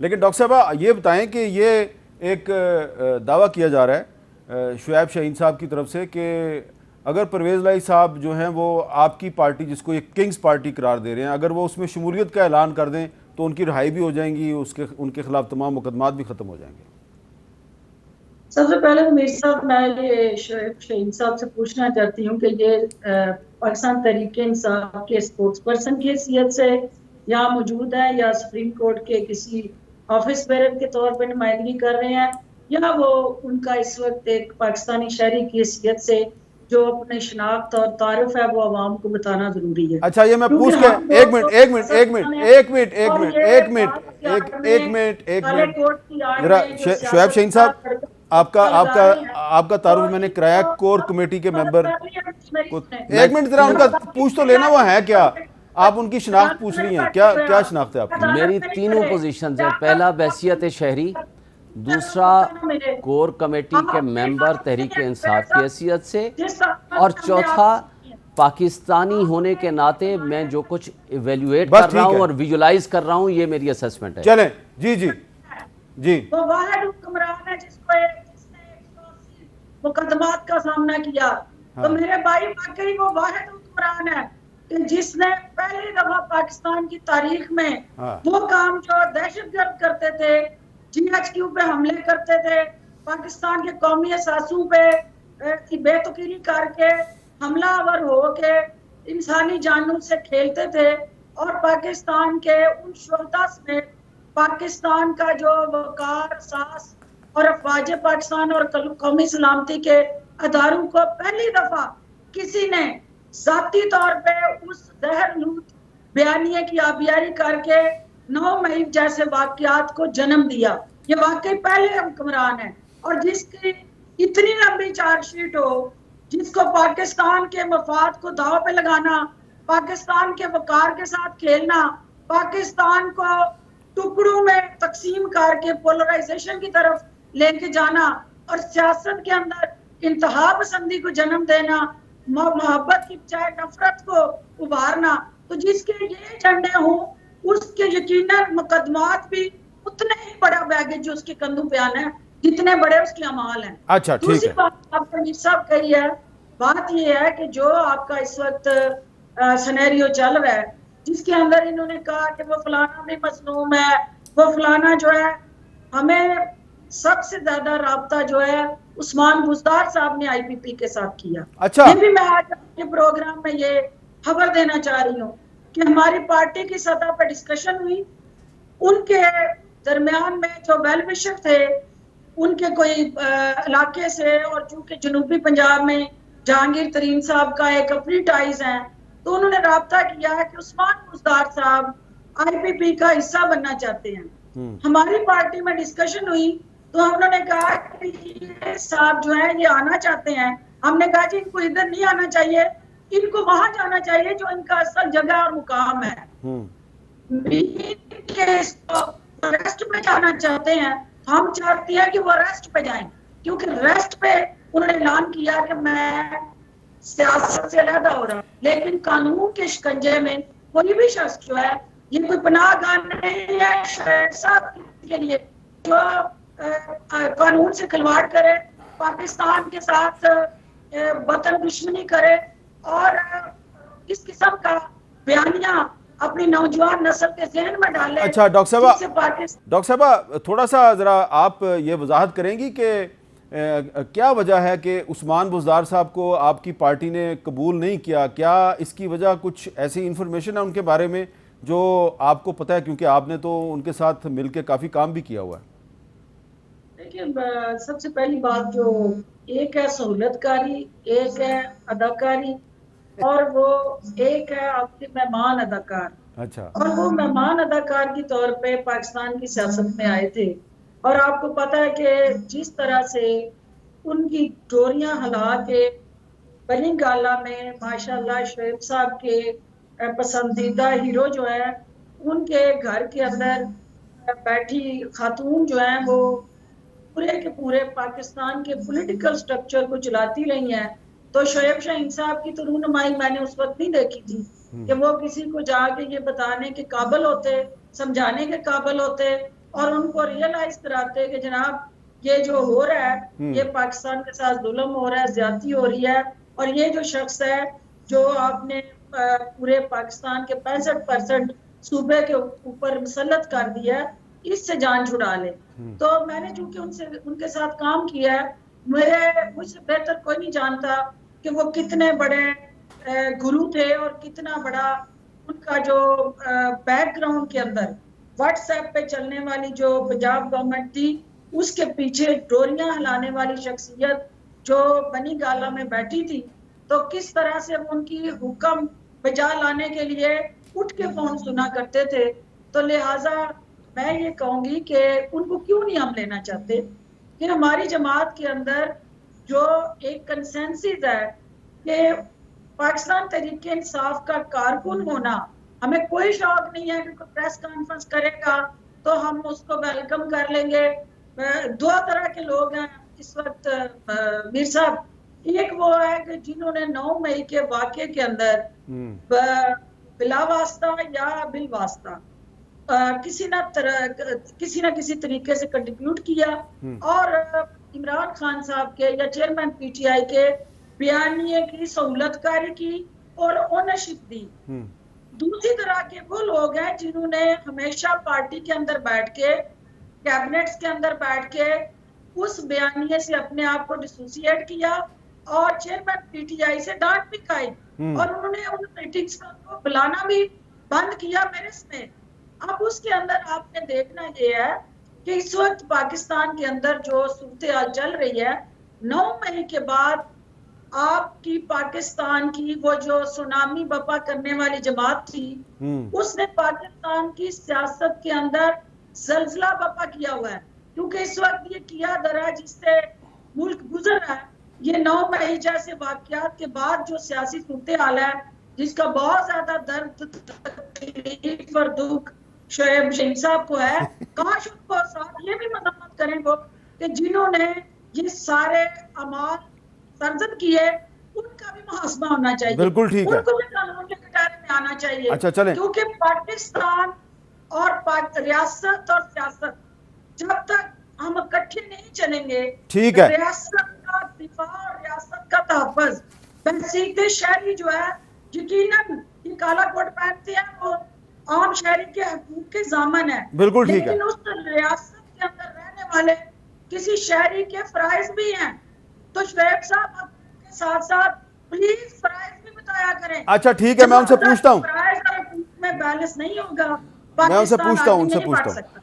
لیکن ڈاکٹر صاحبہ یہ بتائیں کہ یہ ایک دعویٰ کیا جا رہا ہے شعیب شاہین صاحب کی طرف سے کہ اگر پرویز الہی صاحب جو ہیں وہ آپ کی پارٹی جس کو ایک کنگز پارٹی قرار دے رہے ہیں اگر وہ اس میں شمولیت کا اعلان کر دیں تو ان کی رہائی بھی ہو جائیں گی، ان کے خلاف تمام مقدمات بھی ختم ہو جائیں گے۔ سب سے پہلے میر صاحب میں یہ شعیب شاہین صاحب سے پوچھنا چاہتی ہوں کہ یہ پاکستان تحریک انصاف کے اسپوکس پرسن کی حیثیت سے یہاں موجود ہے یا سپریم کورٹ کے کسی آفس بیرر کے طور پہ نمائندگی کر رہے ہیں یا وہ ان کا اس وقت ایک پاکستانی شہری کی حیثیت سے جو اپنے شناخت اور تعارف ہے وہ عوام کو بتانا ضروری ہے۔ اچھا یہ میں پوچھ کے ایک منٹ ذرا شعیب شاہین صاحب آپ کا تعارف میں نے کرایا کور کمیٹی کے ممبر کو، ایک منٹ ذرا ان کا پوچھ تو لینا وہ ہے کیا، آپ ان کی شناخت پوچھ رہی ہیں، کیا شناخت ہے آپ کی؟ میری تینوں پوزیشنز ہیں، پہلا بحیثیت شہری، دوسرا کور کمیٹی کے ممبر تحریک انصاف کی حیثیت سے، اور چوتھا پاکستانی ہونے کے ناطے میں جو کچھ ایویلیویٹ کر رہا ہوں اور ویژولائز کر رہا ہوں یہ میری اسیسمنٹ ہے۔ چلیں جی وہ واحد حکمران ہے جس نے 180 مقدمات کا سامنا کیا، تو میرے بھائی واقعی وہ واحد حکمران ہے کہ جس نے پہلی دفعہ پاکستان کی تاریخ میں وہ کام جو دہشت گرد کرتے تھے، GHQ پہ حملے کرتے تھے، پاکستان کے قومی اثاثوں پہ بے توقیری کر کے حملہ آور ہو کے انسانی جانوں سے کھیلتے تھے، اور پاکستان کے ان شہداء سمیت پاکستان کا جو وقار احساس اور افواج پاکستان اور قومی سلامتی کے اداروں کو پہلی دفعہ کسی نے ذاتی طور پہ اس زہر لوٹ بیانیے کی آبیاری کر کے 9 مئی جیسے واقعات کو جنم دیا۔ یہ واقعی پہلے حکمران ہے، اور جس کی اتنی لمبی چارج شیٹ ہو، جس کو پاکستان کے مفاد کو داؤ پہ لگانا، پاکستان کے وقار کے ساتھ کھیلنا، پاکستان کو ٹکڑوں میں تقسیم کر کے پولرائزیشن کی طرف لے کے جانا اور سیاست کے اندر انتہا پسندی کو جنم دینا، محبت کی بجائے نفرت کو ابھارنا، تو جس کے یہ ایجنڈے ہوں اس کے یقیناً مقدمات بھی اتنے ہی بڑا بیگیج جو اس کے کندھوں پہ آنا ہے جتنے بڑے اس کے اعمال ہیں۔ اچھا ٹھیک ہے، دوسری بات آپ نے میر صاحب کہی ہے، بات یہ ہے کہ جو آپ کا اس وقت سینیریو چل رہا ہے جس کے اندر انہوں نے کہا کہ وہ فلانا بھی مظلوم ہے، وہ فلانا جو ہے، ہمیں سب سے زیادہ رابطہ جو ہے عثمان بزدار صاحب نے IPP کے ساتھ کیا۔ اچھا یہ بھی میں آج اپنے پروگرام میں یہ خبر دینا چاہ رہی ہوں کہ ہماری پارٹی کی سطح پر ڈسکشن ہوئی، ان کے درمیان میں جو ویل وشر تھے ان کے کوئی علاقے سے، اور چونکہ جنوبی پنجاب میں جہانگیر ترین صاحب کا ایک اپنی ٹائز ہیں، تو انہوں نے رابطہ کیا ہے کہ عثمان بزدار صاحب IPP کا حصہ بننا چاہتے ہیں۔ ہماری پارٹی میں ڈسکشن ہوئی تو انہوں نے کہا کہ یہ صاحب جو ہیں یہ آنا چاہتے ہیں۔ ہم نے کہا جی ان کو ادھر نہیں آنا چاہیے، ان کو وہاں جانا چاہیے جو ان کا اصل جگہ اور مقام ہے۔ ریسٹ پہ جانا چاہتے ہیں، ہم چاہتے ہیں کہ وہ ریسٹ پہ جائیں، کیونکہ ریسٹ پہ انہوں نے اعلان کیا کہ میں سیاست سے علیحدہ ہو رہا، لیکن قانون کے شکنجے میں کوئی بھی شخص جو ہے، یہ کوئی پناہ گاہ نہیں ہے شہید صاحب کے لیے جو قانون سے کھلواڑ کرے، پاکستان کے ساتھ وطن دشمنی کرے اور اس قسم کا بیانیہ اپنی نوجوان نسل کے ذہن میں ڈالے۔ اچھا ڈاکٹر صاحبہ تھوڑا سا ذرا آپ یہ وضاحت کریں گی کہ کیا وجہ ہے کہ عثمان بزدار صاحب کو آپ کی پارٹی نے قبول نہیں کیا؟ کیا اس کی وجہ کچھ ایسی انفارمیشن ہے ان کے بارے میں جو آپ کو پتہ ہے، کیونکہ آپ نے تو ان کے ساتھ مل کے کافی کام بھی کیا ہوا ہے؟ دیکھیں، سب سے پہلی بات جو ایک ہے سہولت کاری، ایک ہے اداکاری، اور وہ ایک ہے آپ کے مہمان اداکار۔ اچھا، اور وہ مہمان اداکار کی طور پہ پاکستان کی سیاست میں آئے تھے، اور آپ کو پتہ ہے کہ جس طرح سے ان کی ڈوریاں ہلا کے بنی گالا میں ماشاءاللہ شعیب صاحب کے پسندیدہ ہیرو جو ہے ان کے گھر کے اندر بیٹھی خاتون جو ہیں وہ پورے کے پورے پاکستان کے پولیٹیکل سٹرکچر کو چلاتی رہی ہیں، تو شعیب شاہین صاحب کی تو رونمائی میں نے اس وقت نہیں دیکھی تھی کہ وہ کسی کو جا کے یہ بتانے کے قابل ہوتے، سمجھانے کے قابل ہوتے اور ان کو ریئلائز کراتے کہ جناب یہ جو ہو رہا ہے یہ پاکستان کے ساتھ ظلم ہو رہا ہے، زیادتی ہو رہی ہے، اور یہ جو شخص ہے جو آپ نے پورے پاکستان کے 65% صوبے کے اوپر مسلط کر دیا ہے، اس سے جان چھڑا لے۔ تو میں نے چونکہ ان کے ساتھ کام کیا ہے، مجھ سے بہتر کوئی نہیں جانتا کہ وہ کتنے بڑے گرو تھے اور کتنا بڑا ان کا جو بیک گراؤنڈ کے اندر واٹس ایپ پہ چلنے والی جو پنجاب گورنمنٹ تھی اس کے پیچھے ڈوریاں ہلانے والی شخصیت جو بنی گالا میں بیٹھی تھی، تو کس طرح سے وہ ان کی حکم بجا لانے کے لیے اٹھ کے فون سنا کرتے تھے۔ تو لہٰذا میں یہ کہوں گی کہ ان کو کیوں نہیں ہم لینا چاہتے کہ ہماری جماعت کے اندر جو ایک کنسنسس ہے کہ پاکستان تحریک انصاف کا کارکن ہونا، ہمیں کوئی شوق نہیں ہے کہ کوئی پریس کانفرنس کرے گا تو ہم اس کو ویلکم کر لیں گے۔ دو طرح کے لوگ ہیں اس وقت میر صاحب، ایک وہ ہے کہ جنہوں نے 9 مئی کے واقعے کے اندر بلا واسطہ یا بال واسطہ کسی نہ کسی طریقے سے کنٹریبیوٹ کیا اور عمران خان صاحب کے یا چیئرمین پی ٹی آئی کے بیانیے کی سہولت کاری کی اور اونرشپ دی۔ دوسری طرح کے وہ لوگ ہیں جنہوں نے ہمیشہ پارٹی کے اندر بیٹھ کے، کیبنٹس کے اندر بیٹھ کے اس بیانیے سے اپنے آپ کو ڈسوسیٹ کیا اور چیئرمین پی ٹی آئی سے ڈانٹ بھی کھائی اور انہوں نے ان میٹنگز کو بلانا بھی بند کیا میرس میں۔ اب اس کے اندر آپ نے دیکھنا یہ ہے کہ اس وقت پاکستان کے اندر جو صورتحال چل رہی ہے، 9 مئی کے بعد آپ کی پاکستان کی وہ جو سونامی بپا کرنے والی جماعت تھی، اس نے پاکستان کی سیاست کے اندر زلزلہ بپا کیا ہوا ہے، کیونکہ اس وقت یہ کیا درا جس سے ملک گزر رہا ہے، یہ 9 مئی جیسے واقعات کے بعد جو سیاسی صورتحال ہے جس کا بہت زیادہ درد تکلیف اور دکھ شعیب شہید صاحب کو ہے، کاش ان کو ساتھ یہ بھی مذمت کریں وہ کہ جنہوں نے یہ سارے اعمال سرزد کیے ان کا بھی محاسبہ ہونا چاہیے، بالکل ٹھیک ہے، ان کو بھی قانون کے کٹارے میں آنا چاہیے۔ اچھا چلیں، کیونکہ پاکستان اور ریاست اور سیاست جب تک ہم اکٹھے نہیں چلیں گے، ٹھیک ہے، ریاست کا دفاع اور ریاست کا تحفظ، بحثیت شہری جو ہے یقیناً یہ کالا کوٹ پہنتے ہیں وہ عام شہری کے حقوق کے ضامن ہے، بالکل ٹھیک ہے، لیکن اس ریاست کے اندر رہنے والے کسی شہری کے فرائض بھی ہیں، تو شعیب صاحب آپ کے ساتھ ساتھ پلیز فرائض بھی بتایا کریں۔ اچھا ٹھیک ہے، میں ان سے پوچھتا ہوں، فرائض اور حقوق میں بیلنس نہیں ہوگا، میں ان سے پاکستان پوچھتا ہوں، آگے نہیں بڑھ سکتا۔